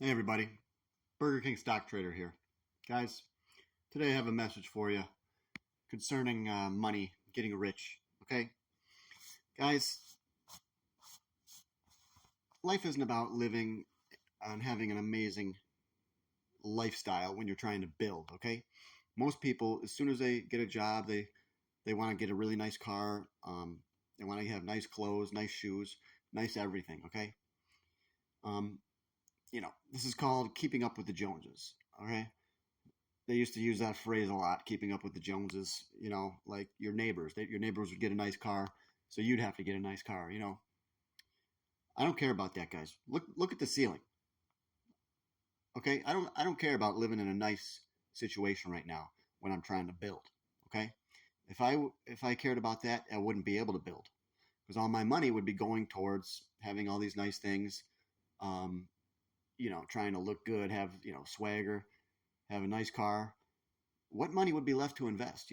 Hey everybody, Burger King stock trader here. Guys, today I have a message for you concerning money, getting rich. Okay? Guys, life isn't about living and having an amazing lifestyle when you're trying to build. Okay? Most people, as soon as they get a job, they want to get a really nice car. They want to have nice clothes, nice shoes, nice everything. Okay? Um, this is called keeping up with the Joneses. Okay? They used to use that phrase a lot, keeping up with the Joneses, like your neighbors. Your neighbors would get a nice car, so you'd have to get a nice car. I don't care about that, guys. Look at the ceiling. Okay? I don't care about living in a nice situation right now when I'm trying to build. Okay? If I cared about that, I wouldn't be able to build because all my money would be going towards having all these nice things, um, trying to look good, have, swagger, have a nice car. What money would be left to invest?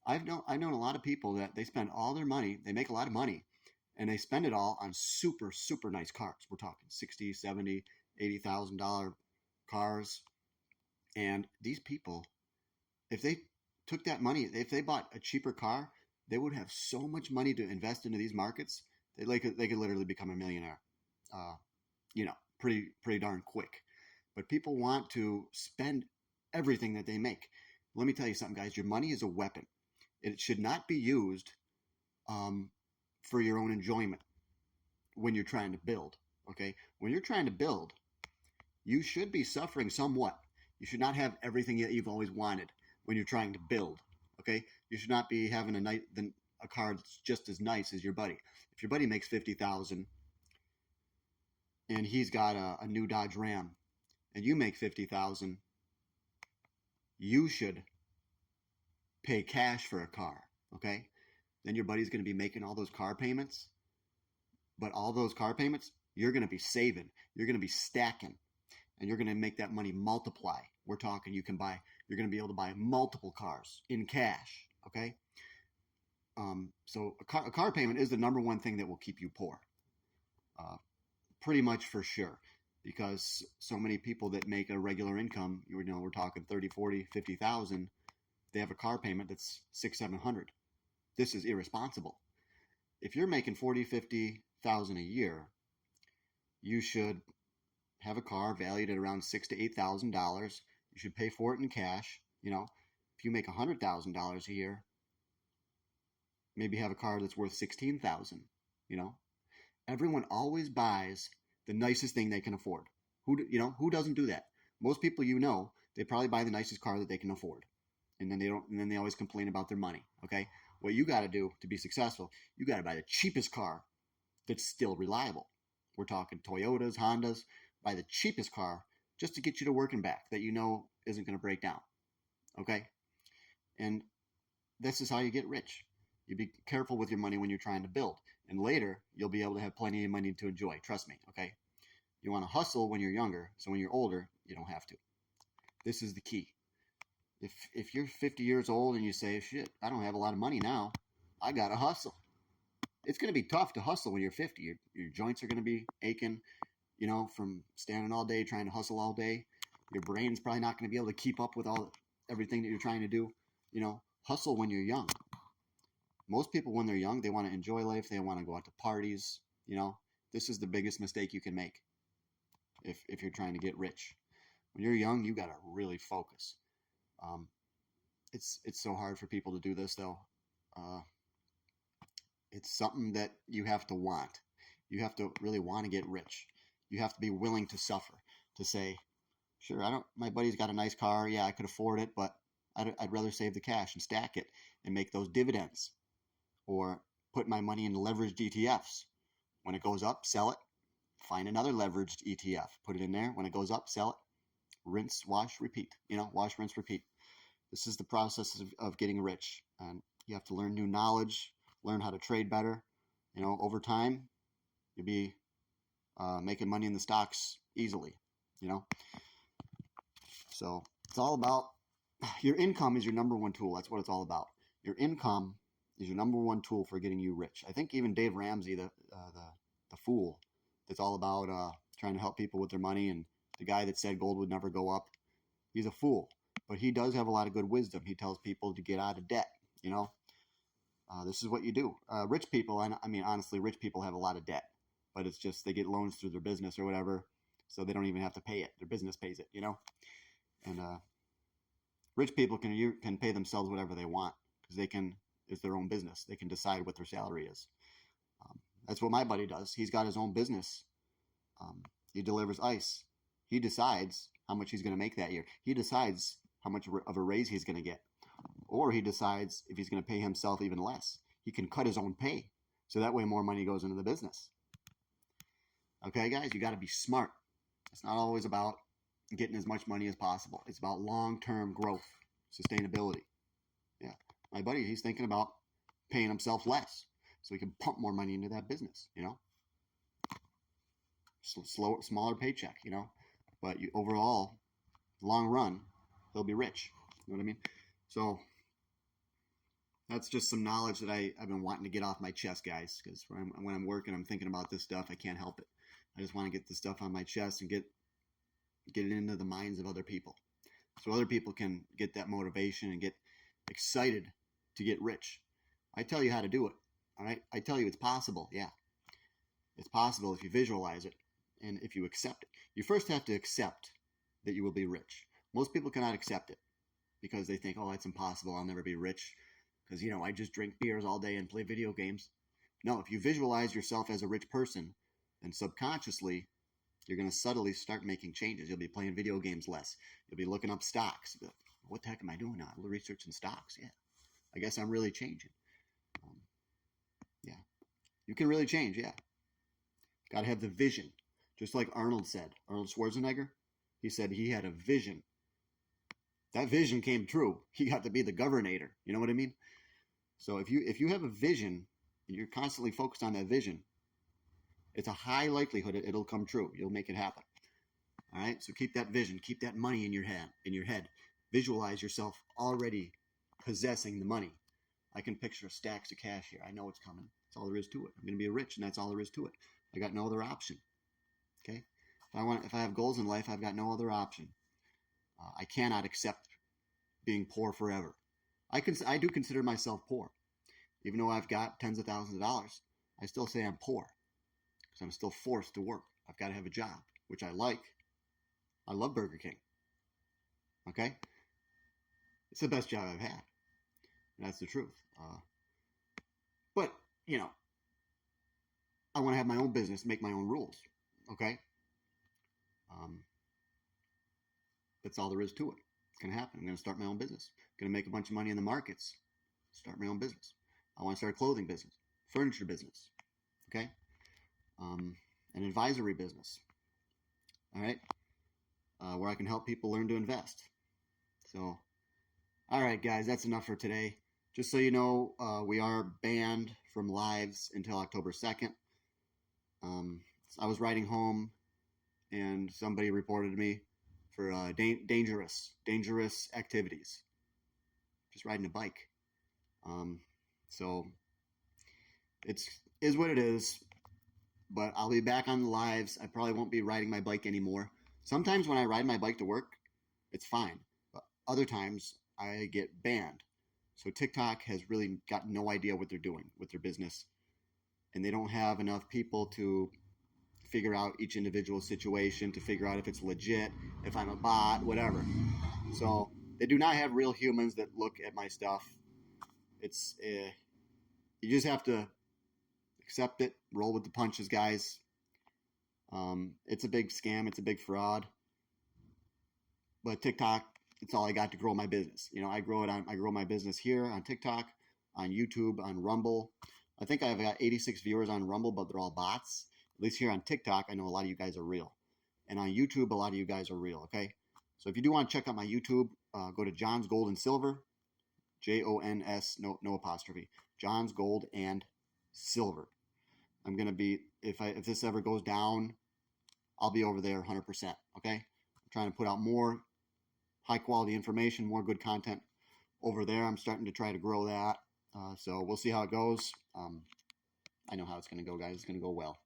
I've known a lot of people that they spend all their money, they make a lot of money, and they spend it all on super nice cars. We're talking 60, 70, $80,000 cars. And these people, if they took that money, if they bought a cheaper car, they would have so much money to invest into these markets. They could literally become a millionaire. Uh, pretty darn quick. But people want to spend everything that they make. Let me tell you something, guys. Your money is a weapon. It should not be used um, for your own enjoyment when you're trying to build. Okay, when you're trying to build, you should be suffering somewhat. You should not have everything that you've always wanted when you're trying to build. Okay, you should not be having a car that's just as nice as your buddy. If your buddy makes 50,000 and he's got a new Dodge Ram, and you make 50,000, you should pay cash for a car. Okay, then your buddy's going to be making all those car payments, but all those car payments you're going to be saving, you're going to be stacking, and you're going to make that money multiply. We're talking you're going to be able to buy multiple cars in cash. Okay, so a car payment is the number one thing that will keep you poor, uh, pretty much for sure, because so many people that make a regular income, we're talking 30, 40, 50,000, they have a car payment that's 6, 700. This is irresponsible. If you're making 40, 50,000 a year, you should have a car valued at around $6,000 to $8,000. You should pay for it in cash. If you make $100,000 a year, maybe have a car that's worth 16,000. Everyone always buys the nicest thing they can afford. Who doesn't do that? Most people, they probably buy the nicest car that they can afford, and then they don't. And then they always complain about their money. Okay, what you got to do to be successful, you got to buy the cheapest car that's still reliable. We're talking Toyotas, Hondas. Buy the cheapest car just to get you to work and back that isn't going to break down. Okay, and this is how you get rich. You be careful with your money when you're trying to build, and later you'll be able to have plenty of money to enjoy. Trust me. Okay, you want to hustle when you're younger, so when you're older, you don't have to. This is the key. If you're 50 years old and you say, shit, I don't have a lot of money now, I gotta hustle. It's going to be tough to hustle when you're 50. Your joints are going to be aching, from standing all day, trying to hustle all day. Your brain's probably not going to be able to keep up with everything that you're trying to do. Hustle when you're young. Most people, when they're young, they want to enjoy life. They want to go out to parties. This is the biggest mistake you can make if you're trying to get rich. When you're young, you got to really focus. It's so hard for people to do this, though. It's something that you have to want. You have to really want to get rich. You have to be willing to suffer, to say, sure, my buddy's got a nice car. Yeah, I could afford it, but I'd rather save the cash and stack it and make those dividends, or put my money in leveraged ETFs. When it goes up, sell it, find another leveraged ETF, put it in there. When it goes up, sell it, rinse, wash, repeat, wash, rinse, repeat. This is the process of getting rich. And you have to learn new knowledge, learn how to trade better. Over time, you'll be making money in the stocks easily, So it's all about your income is your number one tool. That's what it's all about. Your income is your number one tool for getting you rich. I think even Dave Ramsey, the fool, that's all about trying to help people with their money and the guy that said gold would never go up, he's a fool. But he does have a lot of good wisdom. He tells people to get out of debt. You know, this is what you do. Rich people, I mean, honestly, rich people have a lot of debt, but it's just they get loans through their business or whatever, so they don't even have to pay it. Their business pays it, you know. And rich people can pay themselves whatever they want because it's their own business. They can decide what their salary is. That's what my buddy does. He's got his own business. He delivers ice. He decides how much he's going to make that year. He decides how much of a raise he's going to get. Or he decides if he's going to pay himself even less. He can cut his own pay. So that way more money goes into the business. Okay, guys, you got to be smart. It's not always about getting as much money as possible. It's about long-term growth, sustainability. Yeah, my buddy, he's thinking about paying himself less so he can pump more money into that business, you know. Smaller paycheck, you know. But overall, long run, he'll be rich. You know what I mean? So that's just some knowledge that I've been wanting to get off my chest, guys, because when I'm working, I'm thinking about this stuff. I can't help it. I just want to get this stuff on my chest and get it into the minds of other people so other people can get that motivation and get excited to get rich. I tell you how to do it. All right. I tell you it's possible. Yeah. It's possible if you visualize it and if you accept it. You first have to accept that you will be rich. Most people cannot accept it because they think, oh, that's impossible. I'll never be rich because, you know, I just drink beers all day and play video games. No, if you visualize yourself as a rich person, then subconsciously, you're going to subtly start making changes. You'll be playing video games less. You'll be looking up stocks. Like, what the heck am I doing now? I'm researching stocks. Yeah, I guess I'm really changing. Yeah, you can really change. Yeah, got to have the vision. Just like Arnold said, Arnold Schwarzenegger, he said he had a vision. That vision came true. He got to be the governor. You know what I mean? So if you have a vision and you're constantly focused on that vision, it's a high likelihood it'll come true. You'll make it happen. All right. So keep that vision. Keep that money in your head. Visualize yourself already possessing the money. I can picture stacks of cash here. I know it's coming. That's all there is to it. I'm going to be rich, and that's all there is to it. I got no other option. Okay. If I have goals in life, I've got no other option. I cannot accept being poor forever. I do consider myself poor, even though I've got tens of thousands of dollars. I still say I'm poor. I'm still forced to work. I've got to have a job, which I like. I love Burger King. Okay? It's the best job I've had. And that's the truth. But, you know, I want to have my own business, make my own rules. Okay? That's all there is to it. It's going to happen. I'm going to start my own business. I'm going to make a bunch of money in the markets. Start my own business. I want to start a clothing business, furniture business. Okay? An advisory business, all right, where I can help people learn to invest. So, all right, guys, that's enough for today. Just so you know, we are banned from lives until October 2nd. I was riding home, and somebody reported me for dangerous activities, just riding a bike. So, it is what it is. But I'll be back on the lives. I probably won't be riding my bike anymore. Sometimes when I ride my bike to work, it's fine. But other times, I get banned. So TikTok has really got no idea what they're doing with their business. And they don't have enough people to figure out each individual situation, to figure out if it's legit, if I'm a bot, whatever. So they do not have real humans that look at my stuff. It's you just have to accept it, roll with the punches, guys. It's a big scam. It's a big fraud. But TikTok, it's all I got to grow my business. You know, I grow my business here on TikTok, on YouTube, on Rumble. I think I've got 86 viewers on Rumble, but they're all bots. At least here on TikTok, I know a lot of you guys are real. And on YouTube, a lot of you guys are real, okay? So if you do want to check out my YouTube, go to Jon's Gold and Silver, Jons, no apostrophe, Jon's Gold and Silver. I'm going to be, if this ever goes down, I'll be over there 100%, okay? I'm trying to put out more high-quality information, more good content over there. I'm starting to try to grow that. So we'll see how it goes. I know how it's going to go, guys. It's going to go well.